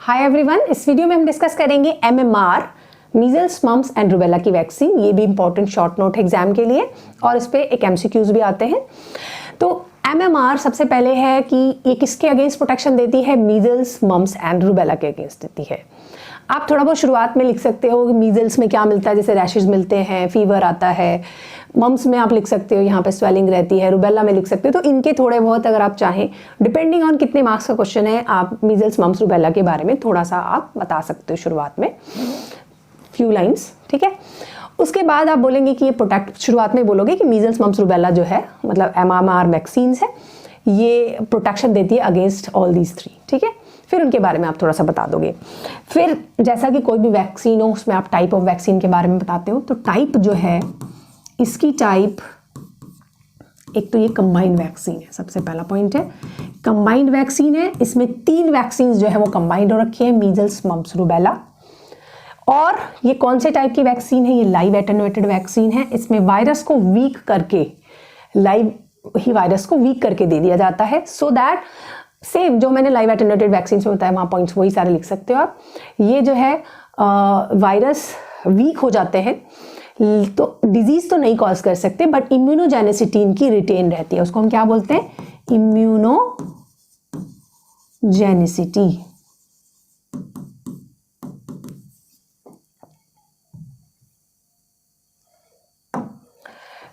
Hi everyone, इस video में हम डिस्कस करेंगे MMR measles mumps and rubella की वैक्सीन। ये भी इंपॉर्टेंट शॉर्ट नोट एग्जाम के लिए और इस पे एक MCQs भी आते हैं। तो MMR सबसे पहले है कि ये किसके अगेंस्ट प्रोटेक्शन देती है? मीजल्स मम्स एंड रूबेला के अगेंस्ट देती है। आप थोड़ा बहुत शुरुआत में लिख सकते हो कि मीजल्स में क्या मिलता है, जैसे रैशेज मिलते हैं, फीवर आता है। मम्स में आप लिख सकते हो यहाँ पे स्वेलिंग रहती है। रूबेला में लिख सकते हो। तो इनके थोड़े बहुत अगर आप चाहें, डिपेंडिंग ऑन कितने मार्क्स का क्वेश्चन है, आप मीजल्स मम्स रूबेला के बारे में थोड़ा सा आप बता सकते हो शुरुआत में, फ्यू लाइन्स, ठीक है। उसके बाद आप बोलेंगे कि ये प्रोटेक्ट, शुरुआत में बोलोगे कि मीजल्स मम्स रूबेला जो है मतलब MMR वैक्सीन्स है, ये प्रोटेक्शन देती है अगेंस्ट ऑल दीज 3, ठीक है। फिर उनके बारे में आप थोड़ा सा बता दोगे। फिर जैसा कि कोई भी वैक्सीन हो उसमें आप टाइप ऑफ वैक्सीन के बारे में बताते हो। तो टाइप जो है इसकी टाइप, एक तो ये कंबाइंड वैक्सीन है, सबसे पहला पॉइंट है कंबाइंड वैक्सीन है। इसमें 3 वैक्सीन जो है वो कंबाइंड हो रखी है, मीजल्स मम्स रूबेला। और ये कौन से टाइप की वैक्सीन है? ये लाइव एटेन्यूएटेड वैक्सीन है। इसमें वायरस को वीक करके, लाइव ही वायरस को वीक करके दे दिया जाता है, सो दैट सेम जो मैंने लाइव एटेन्यूएटेड वैक्सीन में बताया, वहाँ पॉइंट्स वही सारे लिख सकते हो आप। ये जो है वायरस वीक हो जाते हैं तो डिजीज तो नहीं कॉज कर सकते, बट इम्यूनोजेनिसिटी इनकी रिटेन रहती है। उसको हम क्या बोलते हैं? इम्यूनोजेनिसिटी।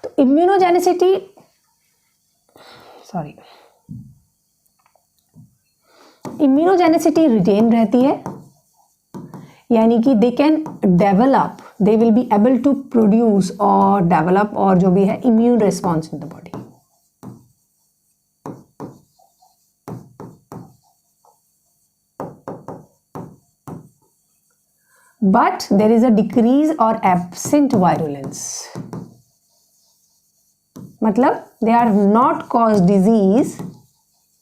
तो इम्यूनोजेनिसिटी, इम्यूनोजेनिसिटी रिटेन रहती है, यानी कि they can develop, they will be able to produce और डेवलप और जो भी है immune response in the body. But there is a decrease और एब्सेंट वायरुलेंस, मतलब they are not cause disease.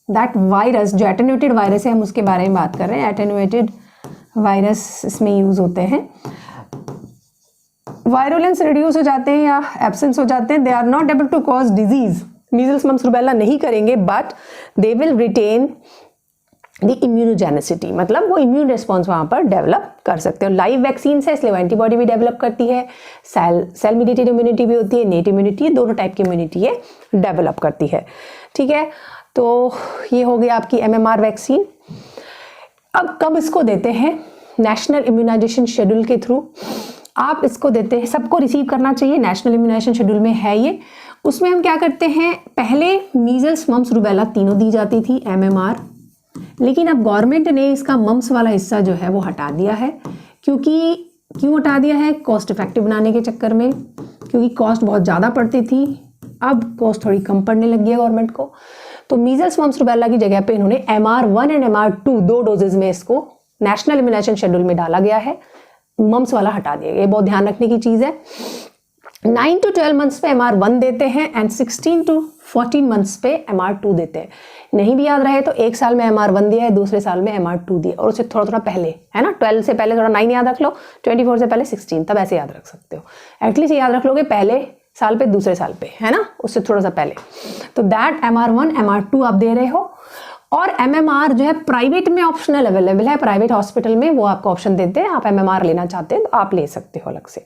That virus जो एटेन्यूएटेड वायरस है, हम उसके बारे में बात कर रहे हैं। एटेन्यूएटेड वायरस इसमें यूज होते हैं। वायरुलेंस रिड्यूस हो जाते हैं या एब्सेंस हो जाते हैं, they are not able to cause disease. Measles mumps rubella नहीं करेंगे, but they will retain the immunogenicity, मतलब वो इम्यून रिस्पॉन्स वहाँ पर डेवलप कर सकते हो। लाइव वैक्सीन है इसलिए एंटीबॉडी भी डेवलप करती है, सेल मीडिएटेड इम्यूनिटी भी होती है, नेट इम्यूनिटी, दोनों टाइप की इम्यूनिटी ये डेवलप करती है, ठीक है। तो ये हो गई आपकी MMR वैक्सीन। अब कब इसको देते हैं? नेशनल इम्यूनाइजेशन शेड्यूल के थ्रू आप इसको देते हैं। सबको रिसीव करना चाहिए, नेशनल इम्यूनाइजेशन शेड्यूल में है ये। उसमें हम क्या करते हैं, पहले मीजल्स मम्स रूबेला तीनों दी जाती थी MMR, लेकिन अब गवर्नमेंट ने इसका मम्स वाला हिस्सा जो है वो हटा दिया है। क्यों हटा दिया है? कॉस्ट इफेक्टिव बनाने के चक्कर में, क्योंकि कॉस्ट बहुत ज़्यादा पड़ती थी, अब कॉस्ट थोड़ी कम पड़ने लगी है गवर्नमेंट को। तो मीजल्स मम्स रूबेला की जगह पे इन्होंने MR1 एंड MR2 2 डोजेज में इसको नेशनल इम्यूनाइजेशन शेड्यूल में डाला गया है, मम्स वाला हटा दिया गया। ये बहुत ध्यान रखने की चीज़ है। 9 to 12 मंथ्स पे MR1 देते हैं एंड 16 to 14 मंथ्स पे MR2 देते हैं। नहीं भी याद रहे तो एक साल में MR1 दिया है, दूसरे साल में MR2 दिया, और उससे थोड़ा थोड़ा पहले, है ना, 12 से पहले थोड़ा 9 याद रख लो, 24 से पहले 16, तब ऐसे याद रख सकते हो। एटलीस्ट याद रख लोगे पहले साल पे, दूसरे साल पे, है ना, उससे थोड़ा सा पहले। तो दैट MR1 MR2 आप दे रहे हो। और MMR जो है प्राइवेट में ऑप्शनल अवेलेबल है, प्राइवेट हॉस्पिटल में वो आपको ऑप्शन देते हैं। आप MMR लेना चाहते हैं तो आप ले सकते हो अलग से।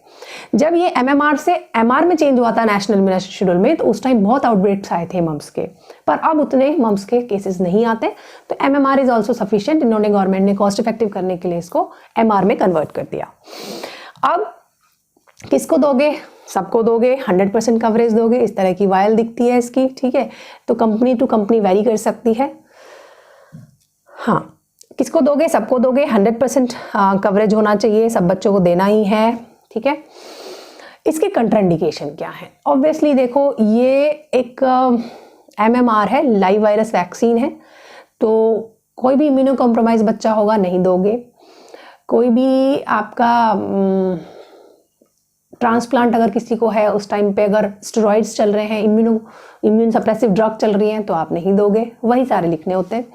जब ये MMR से MR में चेंज हुआ था नेशनल इम्यूनाइजेशन शेड्यूल में, तो उस टाइम बहुत आउटब्रेक्स आए थे मम्स के, पर अब उतने मम्स के केसेस नहीं आते। तो MMR इज ऑल्सो सफिशिएंट। इन्होंने, गवर्नमेंट ने कॉस्ट इफेक्टिव करने के लिए इसको MR में कन्वर्ट कर दिया। अब किसको दोगे? सबको दोगे, 100% कवरेज दोगे। इस तरह की वायल दिखती है इसकी, ठीक है। तो कंपनी टू कंपनी वेरी कर सकती है। हाँ, किसको दोगे? सबको दोगे, 100% कवरेज होना चाहिए, सब बच्चों को देना ही है, ठीक है। इसके कंट्राइंडिकेशन क्या है? ऑब्वियसली देखो, ये एक MMR है, लाइव वायरस वैक्सीन है, तो कोई भी इम्यूनो कॉम्प्रोमाइज बच्चा होगा नहीं दोगे। कोई भी आपका ट्रांसप्लांट अगर किसी को है, उस टाइम पे अगर स्टेरॉइड्स चल रहे हैं, इम्यून सप्रेसिव ड्रग चल रही हैं, तो आप नहीं दोगे, वही सारे लिखने होते हैं।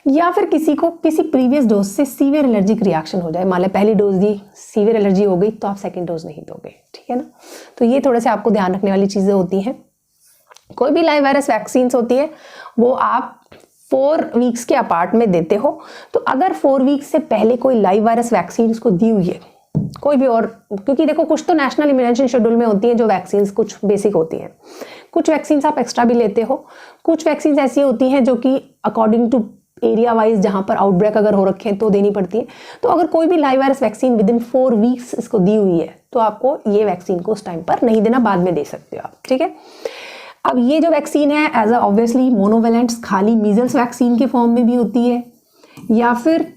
या फिर किसी को किसी प्रीवियस डोज से सीवियर एलर्जिक रिएक्शन हो जाए, मान लो पहली डोज दी, सीवियर एलर्जी हो गई, तो आप सेकंड डोज नहीं दोगे, ठीक है ना। तो ये थोड़े से आपको ध्यान रखने वाली चीज़ें होती हैं। कोई भी लाइव वायरस वैक्सीन होती है वो आप 4 वीक्स के अपार्ट में देते हो, तो अगर 4 वीक्स से पहले कोई लाइव वायरस वैक्सीन उसको दी हुई है, कोई भी और, क्योंकि देखो कुछ तो नेशनल इम्यूनाइजेशन शेड्यूल में होती है जो वैक्सीन कुछ बेसिक होती हैं, कुछ वैक्सीन आप एक्स्ट्रा भी लेते हो, कुछ वैक्सीन ऐसी होती हैं जो कि अकॉर्डिंग टू एरिया वाइज जहां पर आउटब्रेक अगर हो रखे हैं तो देनी पड़ती है। तो अगर कोई भी live virus vaccine with in 4 weeks इसको दी हुई है तो आपको ये वैक्सीन को उस टाइम पर नहीं देना, बाद में दे सकते हो आप, ठीक है। अब ये जो वैक्सीन है एज अ ऑब्वियसली मोनोवेलेंट्स खाली मीजल्स वैक्सीन के फॉर्म में भी होती है, या फिर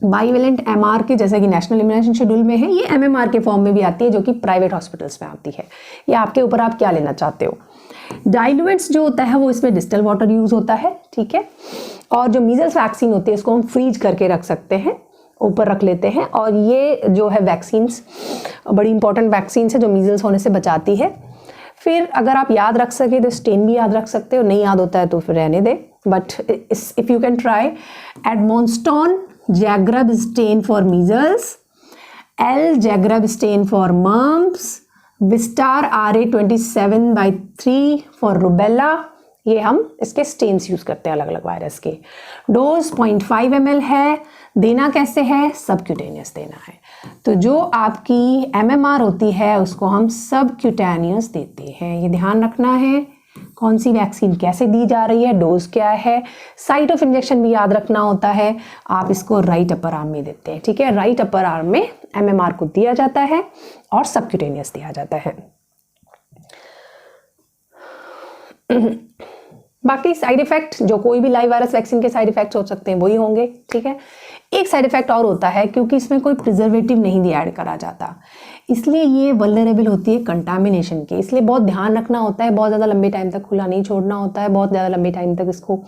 बाईवेलेंट एमआर के, जैसा कि नेशनल इम्यूनाइजेशन शेड्यूल में है, ये एमएमआर के फॉर्म में भी आती है जो कि प्राइवेट हॉस्पिटल्स में आती है। ये आपके ऊपर आप क्या लेना चाहते हो। डाइल्यूएंट्स जो होता है वो इसमें डिस्टिल वाटर यूज होता है, ठीक है। और जो मीजल्स वैक्सीन होती है इसको हम फ्रीज करके रख सकते हैं, ऊपर रख लेते हैं। और ये जो है वैक्सीन्स बड़ी इंपॉर्टेंट वैक्सीन्स है जो मीजल्स होने से बचाती है। फिर अगर आप याद रख सके तो स्टेन भी याद रख सकते हो, नहीं याद होता है तो फिर रहने दे, but if you can try Edmonston Zagreb strain for measles, L Zagreb strain for mumps, Wistar RA27/3 for rubella. ये हम इसके स्टेन्स यूज करते हैं अलग अलग वायरस के। डोज 0.5 ml है। देना कैसे है, सबक्यूटेनियस देना है। तो जो आपकी MMR होती है उसको हम सबक्यूटेनियस देते हैं, ये ध्यान रखना है। कौन सी वैक्सीन कैसे दी जा रही है, डोज क्या है, साइट ऑफ इंजेक्शन भी याद रखना होता है। आप इसको राइट अपर आर्म में देते हैं, ठीक है। राइट अपर आर्म में MMR को दिया जाता है और सबक्यूटेनियस दिया जाता है। बाकी साइड इफेक्ट जो कोई भी लाइव वायरस वैक्सीन के साइड इफेक्ट्स हो सकते हैं वही होंगे, ठीक है। एक साइड इफेक्ट और होता है, क्योंकि इसमें कोई प्रिजर्वेटिव नहीं ऐड करा जाता, इसलिए ये वल्नरेबल होती है कंटामिनेशन के। इसलिए बहुत ध्यान रखना होता है, बहुत ज़्यादा लंबे टाइम तक खुला नहीं छोड़ना होता है, बहुत ज़्यादा लंबे टाइम तक इसको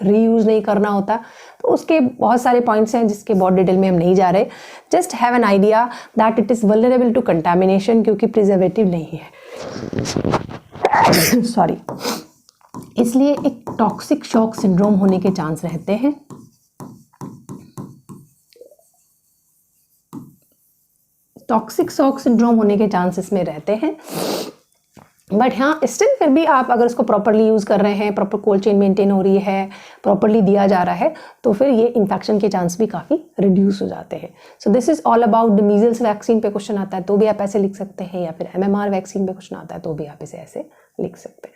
रीयूज़ नहीं करना होता। तो उसके बहुत सारे पॉइंट्स हैं जिसके बहुत डिटेल में हम नहीं जा रहे। Just have an idea that it is vulnerable to contamination, क्योंकि प्रिजर्वेटिव नहीं है। सॉरी। इसलिए एक टॉक्सिक शॉक सिंड्रोम होने के चांस रहते हैं। टॉक्सिक शॉक सिंड्रोम होने के चांसेस में रहते हैं, बट हाँ स्टिल फिर भी आप अगर इसको प्रॉपरली यूज़ कर रहे हैं, प्रॉपर कोल्ड चेन मेंटेन हो रही है, प्रॉपरली दिया जा रहा है, तो फिर ये इन्फेक्शन के चांस भी काफ़ी रिड्यूस हो जाते हैं। So this is all about the measles vaccine पे क्वेश्चन आता है तो भी आप ऐसे लिख सकते हैं, या फिर MMR वैक्सीन पे क्वेश्चन आता है तो भी आप इसे ऐसे लिख सकते हैं।